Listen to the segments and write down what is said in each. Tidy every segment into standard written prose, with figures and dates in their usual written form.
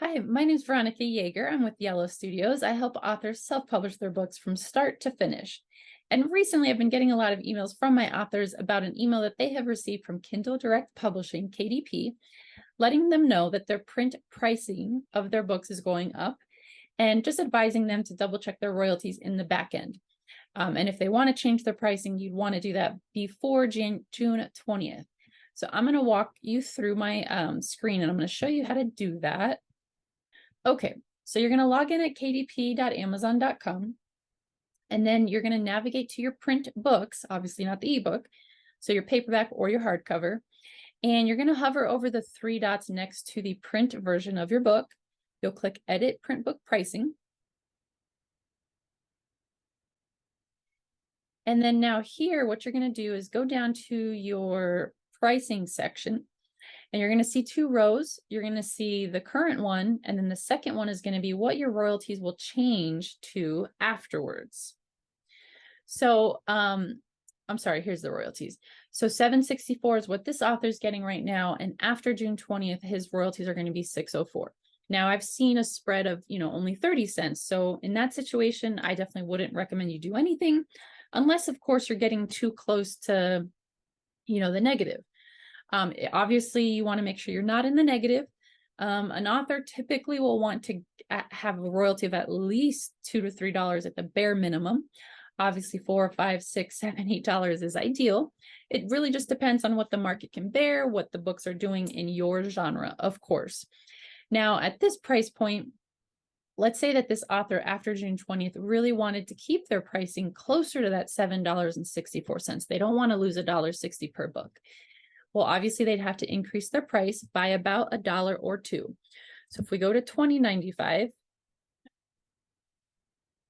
Hi, my name is Veronica Yager. I'm with YellowStudios. I help authors self-publish their books from start to finish. And recently I've been getting a lot of emails from my authors about an email that they have received from Kindle Direct Publishing, KDP, letting them know that their print pricing of their books is going up and just advising them to double check their royalties in the back end. And if they want to change their pricing, you'd want to do that before June 20th. So I'm going to walk you through my screen and I'm going to show you how to do that. Okay, so you're going to log in at kdp.amazon.com, and then you're going to navigate to your print books, obviously not the ebook, so your paperback or your hardcover, and you're going to hover over the three dots next to the print version of your book. You'll click Edit Print Book Pricing. And then now here, what you're going to do is go down to your pricing section. And you're going to see two rows. You're going to see the current one, and then the second one is going to be what your royalties will change to afterwards. So, I'm sorry, here's the royalties. So $7.64 is what this author is getting right now, and after June 20th, his royalties are going to be $6.04. Now, I've seen a spread of, only 30 cents. So in that situation, I definitely wouldn't recommend you do anything, unless, of course, you're getting too close to, the negative. Obviously, you want to make sure you're not in the negative. An author typically will want to have a royalty of at least $2 to $3 at the bare minimum. Obviously, $4, $5, $6, $7, $8 is ideal. It really just depends on what the market can bear, what the books are doing in your genre, of course. Now, at this price point, let's say that this author after June 20th really wanted to keep their pricing closer to that $7.64. They don't want to lose $1.60 per book. Well, obviously, they'd have to increase their price by about $1 or $2. So if we go to $20.95,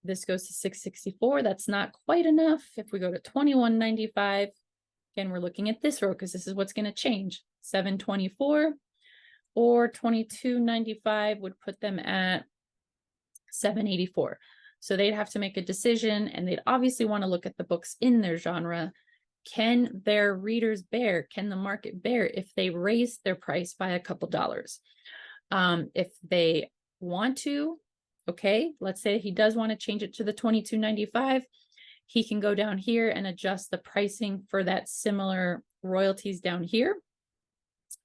this goes to $6.64. That's not quite enough. If we go to $21.95, again, we're looking at this row because this is what's going to change. $7.24 or $22.95 would put them at $7.84. So they'd have to make a decision, and they'd obviously want to look at the books in their genre. Can their readers bear, can the market bear if they raise their price by a couple dollars? If they want to, okay, let's say he does want to change it to the $22.95, he can go down here and adjust the pricing for that similar royalties down here.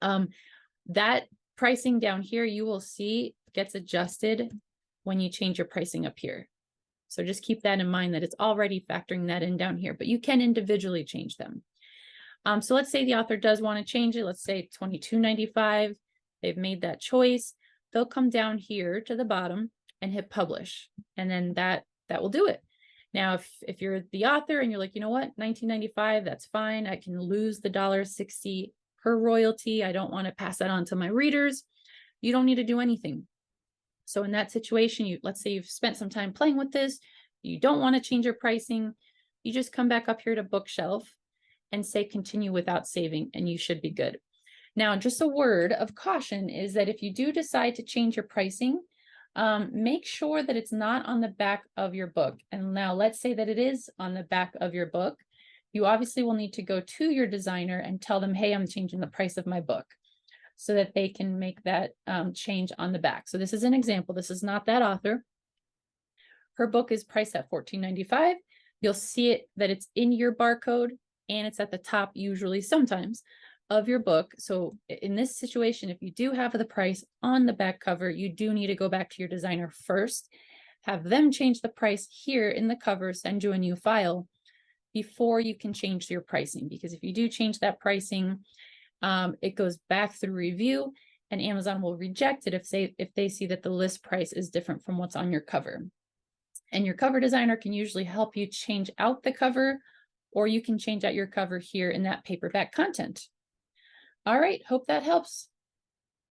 That pricing down here, you will see, gets adjusted when you change your pricing up here. So just keep that in mind, that it's already factoring that in down here, but you can individually change them. So let's say the author does want to change it. Let's say $22.95. They've made that choice. They'll come down here to the bottom and hit publish. And then that will do it. Now, if you're the author and you're like, you know what, $19.95, that's fine. I can lose the $1.60 per royalty. I don't want to pass that on to my readers. You don't need to do anything. So in that situation, let's say you've spent some time playing with this, you don't want to change your pricing, you just come back up here to bookshelf and say continue without saving, and you should be good. Now, just a word of caution is that if you do decide to change your pricing, make sure that it's not on the back of your book. And now let's say that it is on the back of your book. You obviously will need to go to your designer and tell them, hey, I'm changing the price of my book, so that they can make that change on the back. So this is an example. This is not that author. Her book is priced at $14.95. You'll see it that it's in your barcode, and it's at the top, usually, sometimes, of your book. So in this situation, if you do have the price on the back cover, you do need to go back to your designer first, have them change the price here in the cover, send you a new file before you can change your pricing. Because if you do change that pricing, it goes back through review, and Amazon will reject it if they see that the list price is different from what's on your cover. And your cover designer can usually help you change out the cover, or you can change out your cover here in that paperback content. All right, hope that helps.